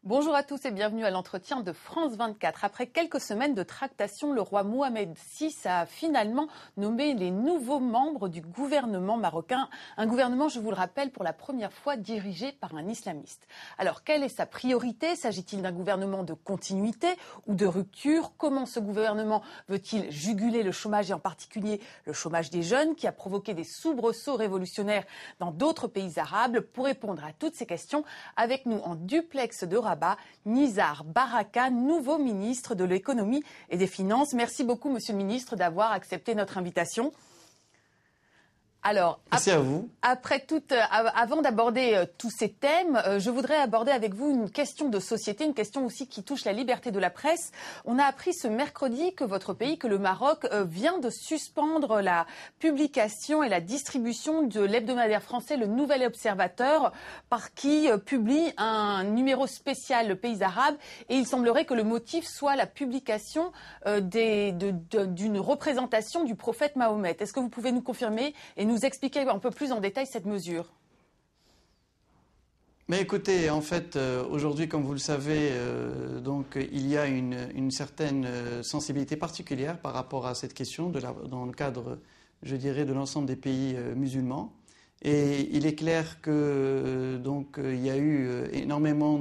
Bonjour à tous et bienvenue à l'entretien de France 24. Après quelques semaines de tractation, le roi Mohamed VI a finalement nommé les nouveaux membres du gouvernement marocain. Un gouvernement, je vous le rappelle, pour la première fois dirigé par un islamiste. Alors, quelle est sa priorité? S'agit-il d'un gouvernement de continuité ou de rupture? Comment ce gouvernement veut-il juguler le chômage et en particulier le chômage des jeunes qui a provoqué des soubresauts révolutionnaires dans d'autres pays arabes? Pour répondre à toutes ces questions, avec nous en duplex de Rabat, Nizar Baraka, nouveau ministre de l'économie et des finances. Merci beaucoup, monsieur le ministre, d'avoir accepté notre invitation. Alors, merci à vous. Avant d'aborder tous ces thèmes, je voudrais aborder avec vous une question de société, une question aussi qui touche la liberté de la presse. On a appris ce mercredi que votre pays, que le Maroc, vient de suspendre la publication et la distribution de l'hebdomadaire français Le Nouvel Observateur, par qui publie un numéro spécial Pays arabes. Et il semblerait que le motif soit la publication d'une représentation du prophète Mahomet. Est-ce que vous pouvez nous confirmer et nous expliquer un peu plus en détail cette mesure? Mais écoutez, en fait, aujourd'hui, comme vous le savez, donc, il y a une certaine sensibilité particulière par rapport à cette question dans le cadre, je dirais, de l'ensemble des pays musulmans. Et il est clair que donc il y a eu énormément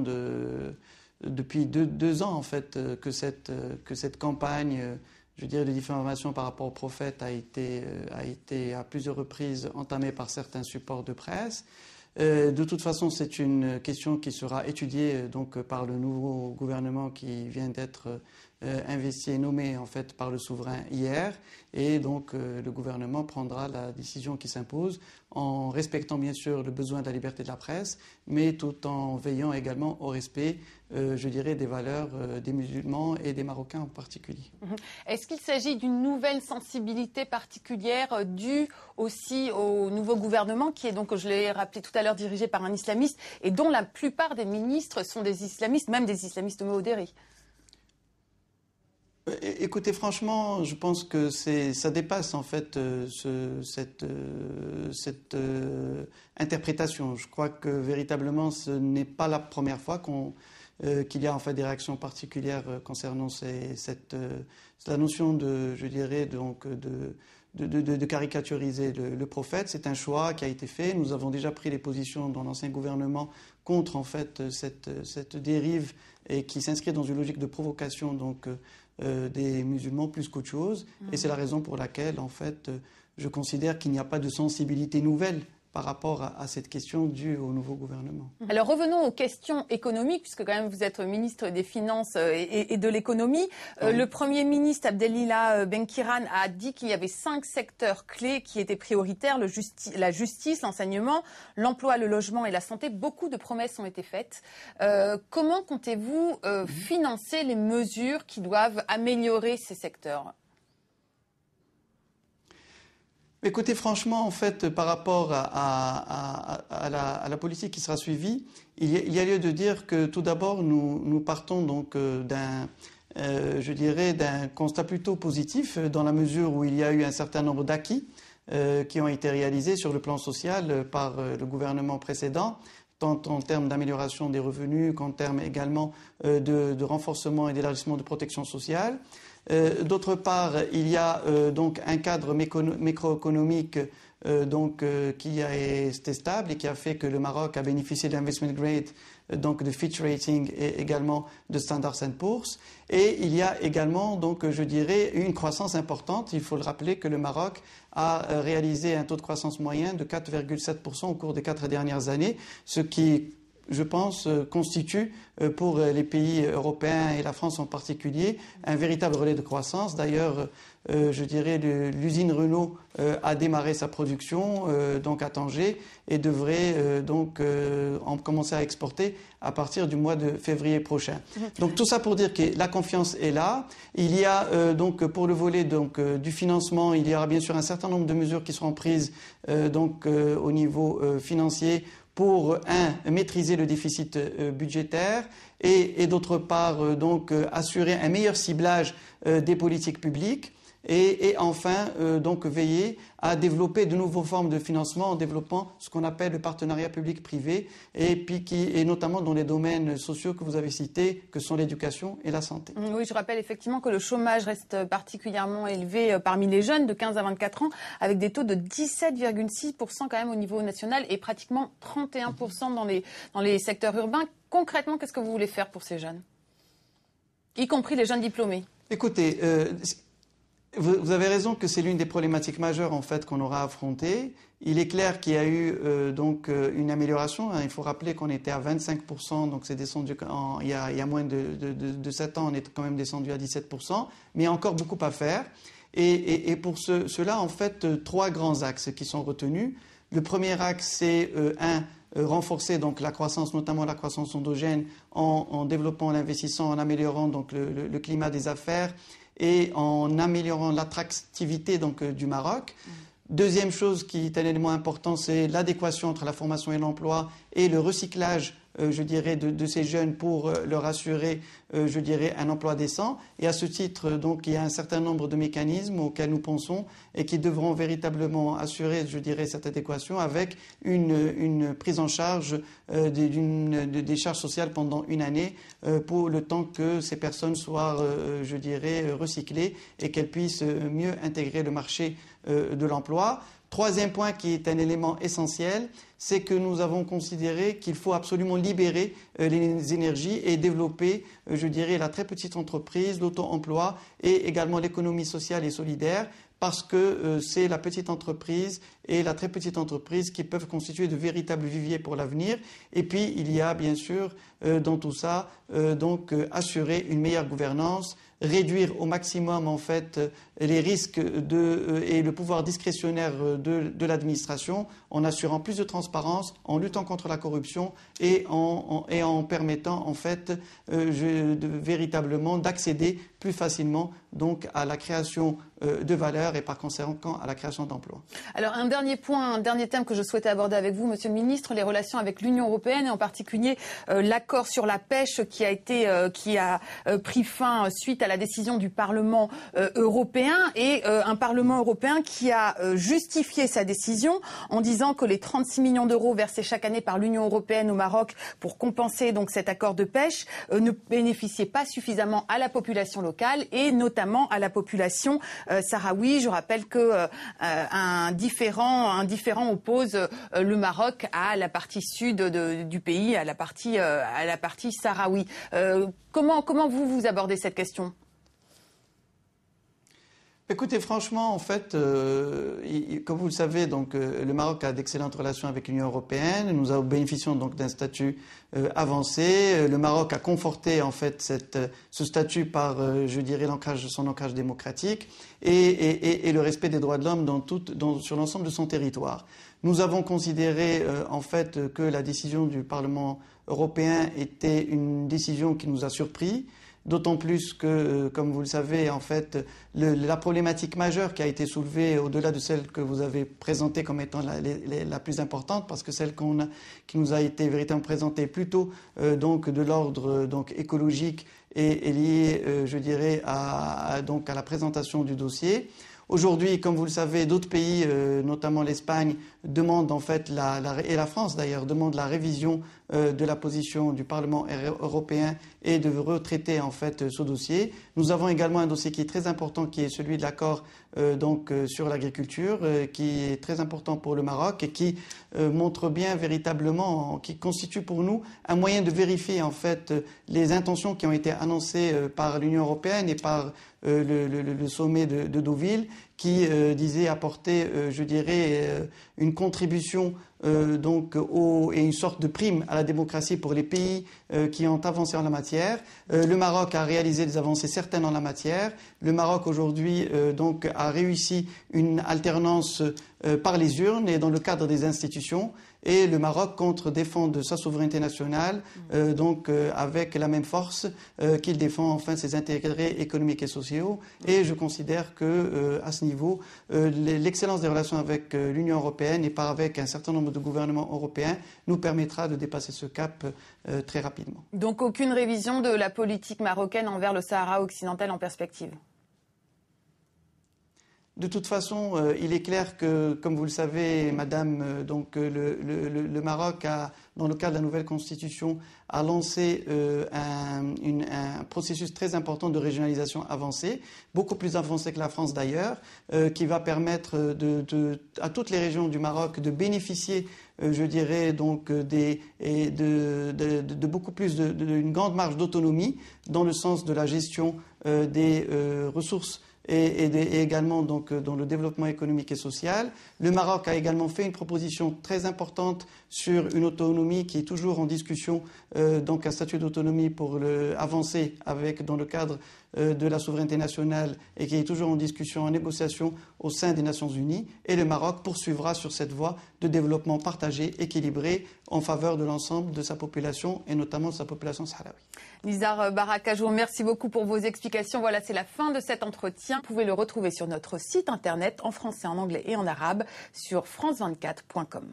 depuis deux ans en fait que cette campagne je dirais, de diffamation par rapport au prophète a été à plusieurs reprises entamée par certains supports de presse. De toute façon, c'est une question qui sera étudiée donc, par le nouveau gouvernement qui vient d'être investi et nommé en fait, par le souverain hier. Et donc, le gouvernement prendra la décision qui s'impose en respectant bien sûr le besoin de la liberté de la presse, mais tout en veillant également au respect, je dirais, des valeurs des musulmans et des Marocains en particulier. Est-ce qu'il s'agit d'une nouvelle sensibilité particulière due aussi au nouveau gouvernement qui est donc, je l'ai rappelé tout à l'heure, dirigé par un islamiste et dont la plupart des ministres sont des islamistes, même des islamistes modérés? Écoutez, franchement, je pense que ça dépasse en fait cette interprétation. Je crois que véritablement, ce n'est pas la première fois qu'il y a en fait des réactions particulières concernant la notion de, je dirais, donc de caricaturiser le prophète. C'est un choix qui a été fait. Nous avons déjà pris les positions dans l'ancien gouvernement contre en fait cette dérive et qui s'inscrit dans une logique de provocation donc des musulmans plus qu'autre chose. Et c'est la raison pour laquelle en fait je considère qu'il n'y a pas de sensibilité nouvelle par rapport à cette question due au nouveau gouvernement. Alors revenons aux questions économiques, puisque quand même vous êtes ministre des Finances et de l'économie. Oui. Le Premier ministre Abdelila Benkiran a dit qu'il y avait 5 secteurs clés qui étaient prioritaires, la justice, l'enseignement, l'emploi, le logement et la santé. Beaucoup de promesses ont été faites. Comment comptez-vous financer les mesures qui doivent améliorer ces secteurs ? Écoutez, franchement, en fait, par rapport à la politique qui sera suivie, il y a lieu de dire que tout d'abord, nous partons donc d'un constat plutôt positif dans la mesure où il y a eu un certain nombre d'acquis qui ont été réalisés sur le plan social par le gouvernement précédent, tant en termes d'amélioration des revenus qu'en termes également de renforcement et d'élargissement de protection sociale. D'autre part, il y a donc un cadre macroéconomique qui est stable et qui a fait que le Maroc a bénéficié de l'investment grade, donc de Fitch Rating et également de Standard & Poor's. Et il y a également, donc, je dirais, une croissance importante. Il faut le rappeler que le Maroc a réalisé un taux de croissance moyen de 4,7% au cours des 4 dernières années, ce qui, je pense, constitue pour les pays européens et la France en particulier un véritable relais de croissance. D'ailleurs, je dirais l'usine Renault a démarré sa production donc à Tanger et devrait commencer à exporter à partir du mois de février prochain. Donc tout ça pour dire que la confiance est là. Il y a donc pour le volet du financement, il y aura bien sûr un certain nombre de mesures qui seront prises au niveau financier pour, maîtriser le déficit budgétaire et d'autre part, assurer un meilleur ciblage des politiques publiques. et enfin donc veiller à développer de nouvelles formes de financement en développant ce qu'on appelle le partenariat public-privé et puis et notamment dans les domaines sociaux que vous avez cités, que sont l'éducation et la santé. Oui, je rappelle effectivement que le chômage reste particulièrement élevé parmi les jeunes de 15 à 24 ans, avec des taux de 17,6% quand même au niveau national et pratiquement 31% dans les secteurs urbains. Concrètement, qu'est-ce que vous voulez faire pour ces jeunes, y compris les jeunes diplômés? Écoutez, vous avez raison que c'est l'une des problématiques majeures en fait qu'on aura affrontées. Il est clair qu'il y a eu donc une amélioration. Il faut rappeler qu'on était à 25%, donc c'est descendu il y a moins de 7 ans, on est quand même descendu à 17%, mais il y a encore beaucoup à faire. Et pour cela, en fait, 3 grands axes qui sont retenus. Le premier axe, c'est renforcer donc la croissance, notamment la croissance endogène, en développant l'investissement, en améliorant donc le climat des affaires et en améliorant l'attractivité donc du Maroc. Deuxième chose qui est un élément important, c'est l'adéquation entre la formation et l'emploi et le recyclage, je dirais, de ces jeunes pour leur assurer, je dirais, un emploi décent. Et à ce titre, donc, il y a un certain nombre de mécanismes auxquels nous pensons et qui devront véritablement assurer, je dirais, cette adéquation avec une prise en charge des charges sociales pendant une année pour le temps que ces personnes soient, je dirais, recyclées et qu'elles puissent mieux intégrer le marché de l'emploi. Troisième point qui est un élément essentiel, c'est que nous avons considéré qu'il faut absolument libérer les énergies et développer, je dirais, la très petite entreprise, l'auto-emploi et également l'économie sociale et solidaire, parce que c'est la petite entreprise et la très petite entreprise qui peuvent constituer de véritables viviers pour l'avenir. Et puis, il y a bien sûr dans tout ça, donc assurer une meilleure gouvernance, réduire au maximum en fait les risques et le pouvoir discrétionnaire de l'administration en assurant plus de transparence, en luttant contre la corruption et en permettant en fait véritablement d'accéder plus facilement donc à la création de valeur et par conséquent à la création d'emplois. Alors un dernier point, un dernier thème que je souhaitais aborder avec vous, Monsieur le Ministre, les relations avec l'Union européenne et en particulier l'accord sur la pêche qui a pris fin suite à la décision du Parlement européen et un Parlement européen qui a justifié sa décision en disant que les 36 millions d'euros versés chaque année par l'Union européenne au Maroc pour compenser donc cet accord de pêche ne bénéficiaient pas suffisamment à la population locale et notamment à la population sahraoui. Je rappelle que un différend oppose le Maroc à la partie sud du pays, à la partie sahraoui. Comment vous abordez cette question ? Écoutez, franchement, en fait, comme vous le savez, donc, le Maroc a d'excellentes relations avec l'Union européenne. Nous bénéficions donc d'un statut avancé. Le Maroc a conforté en fait ce statut par, je dirais, son ancrage démocratique et le respect des droits de l'homme sur l'ensemble de son territoire. Nous avons considéré en fait que la décision du Parlement européen était une décision qui nous a surpris. D'autant plus que, comme vous le savez, en fait, la problématique majeure qui a été soulevée, au-delà de celle que vous avez présentée comme étant la plus importante, parce que celle qui nous a été véritablement présentée plutôt donc de l'ordre donc écologique et liée, je dirais, à la présentation du dossier. Aujourd'hui, comme vous le savez, d'autres pays, notamment l'Espagne, demandent en fait et la France d'ailleurs demande la révision de la position du Parlement européen et de retraiter en fait ce dossier. Nous avons également un dossier qui est très important, qui est celui de l'accord sur l'agriculture, qui est très important pour le Maroc et qui montre bien véritablement, qui constitue pour nous un moyen de vérifier en fait les intentions qui ont été annoncées par l'Union européenne et par le sommet de Deauville, qui disait apporter, je dirais, une contribution et une sorte de prime à la démocratie pour les pays qui ont avancé en la matière. Le Maroc a réalisé des avancées certaines en la matière. Le Maroc aujourd'hui a réussi une alternance par les urnes et dans le cadre des institutions. Et le Maroc compte défendre sa souveraineté nationale, avec la même force qu'il défend enfin ses intérêts économiques et sociaux. Et je considère que à ce niveau, l'excellence des relations avec l'Union européenne et avec un certain nombre de gouvernements européens nous permettra de dépasser ce cap très rapidement. Donc aucune révision de la politique marocaine envers le Sahara occidental en perspective ? De toute façon, il est clair que, comme vous le savez, Madame, le Maroc dans le cadre de la nouvelle constitution, a lancé un processus très important de régionalisation avancée, beaucoup plus avancé que la France d'ailleurs, qui va permettre à toutes les régions du Maroc de bénéficier, je dirais, donc de beaucoup plus d'une grande marge d'autonomie dans le sens de la gestion des ressources et également donc dans le développement économique et social. Le Maroc a également fait une proposition très importante sur une autonomie qui est toujours en discussion, donc un statut d'autonomie pour avancer dans le cadre de la souveraineté nationale et qui est toujours en discussion, en négociation au sein des Nations Unies. Et le Maroc poursuivra sur cette voie de développement partagé, équilibré, en faveur de l'ensemble de sa population et notamment de sa population sahraoui. Nizar Baraka, je vous remercie beaucoup pour vos explications. Voilà, c'est la fin de cet entretien. Vous pouvez le retrouver sur notre site internet en français, en anglais et en arabe sur france24.com.